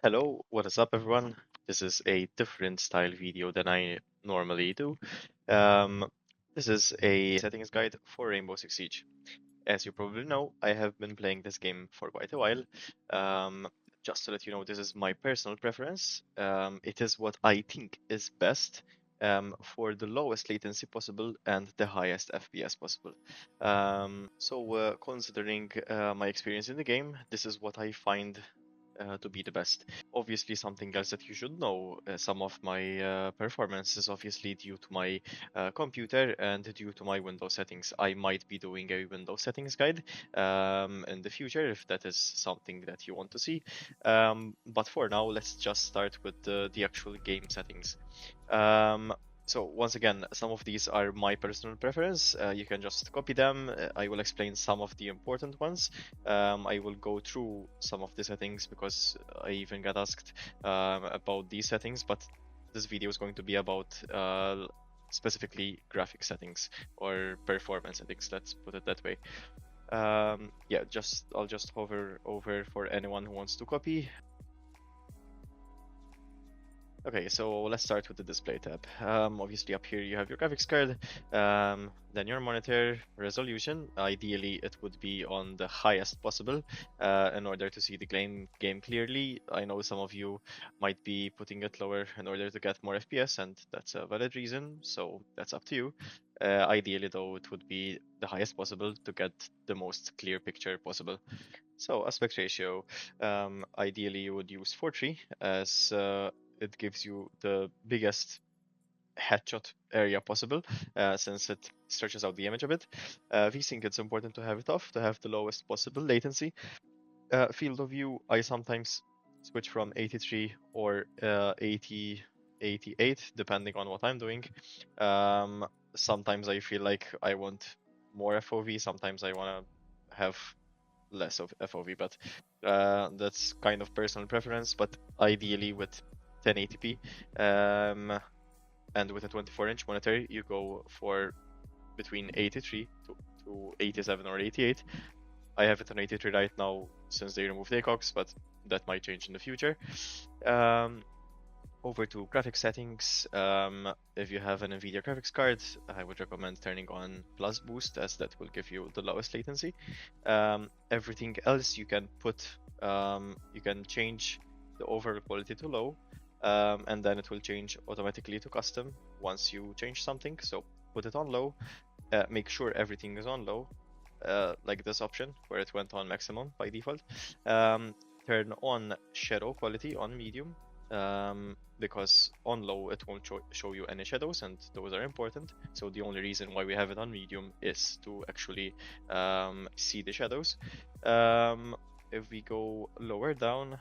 Hello, what is up everyone? This is a different style video than I normally do. Um, this is a settings guide for Rainbow Six Siege. As you probably know, I have been playing this game for quite a while. Um, just to let you know, this is my personal preference. It is what I think is best for the lowest latency possible and the highest FPS possible. Considering my experience in the game, this is what I find to be the best. Obviously, something else that you should know, some of my performance is obviously due to my computer and due to my Windows settings. I might be doing a Windows settings guide in the future if that is something that you want to see. But for now, let's just start with the actual game settings. So once again, some of these are my personal preference. You can just copy them. I will explain some of the important ones. I will go through some of the settings because I even got asked about these settings, but this video is going to be about specifically graphic settings or performance settings, let's put it that way. Yeah, I'll just hover over for anyone who wants to copy. Okay, so let's start with the display tab. Obviously up here you have your graphics card, then your monitor resolution. Ideally it would be on the highest possible in order to see the game clearly. I know some of you might be putting it lower in order to get more FPS, and that's a valid reason, so that's up to you. Ideally though, it would be the highest possible to get the most clear picture possible. So aspect ratio, ideally you would use 4:3 as it gives you the biggest headshot area possible since it stretches out the image a bit. VSync, it's important to have it off to have the lowest possible latency. Field of view, I sometimes switch from 83 or 80, 88 depending on what I'm doing. Sometimes I feel like I want more FOV, sometimes I want to have less of FOV, but that's kind of personal preference. But ideally with 1080p and with a 24-inch monitor, you go for between 83 to 87 or 88. I have it on 83 right now since they removed ACOX, but that might change in the future. Over to graphics settings. If you have an NVIDIA graphics card, I would recommend turning on Plus Boost, as that will give you the lowest latency. Everything else you can put, you can change the overall quality to low, and then it will change automatically to custom once you change something. So put it on low, make sure everything is on low, like this option where it went on maximum by default. Turn on shadow quality on medium, because on low it won't show you any shadows, and those are important. So the only reason why we have it on medium is to actually see the shadows. If we go lower down,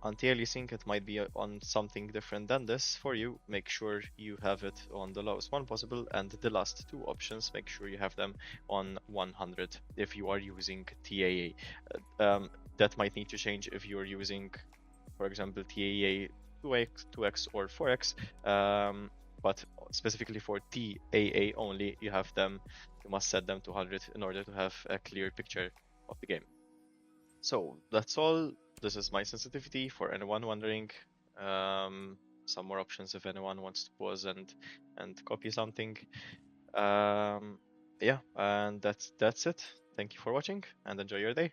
anti-aliasing, it might be on something different than this for you. Make sure you have it on the lowest one possible, and the last two options, make sure you have them on 100 if you are using TAA. That might need to change if you're using, for example, TAA 2x or 4x, but specifically for TAA only, you must set them to 100 in order to have a clear picture of the game. So that's all. This is my sensitivity for anyone wondering. Some more options if anyone wants to pause and copy something. Yeah, and that's it. Thank you for watching and enjoy your day.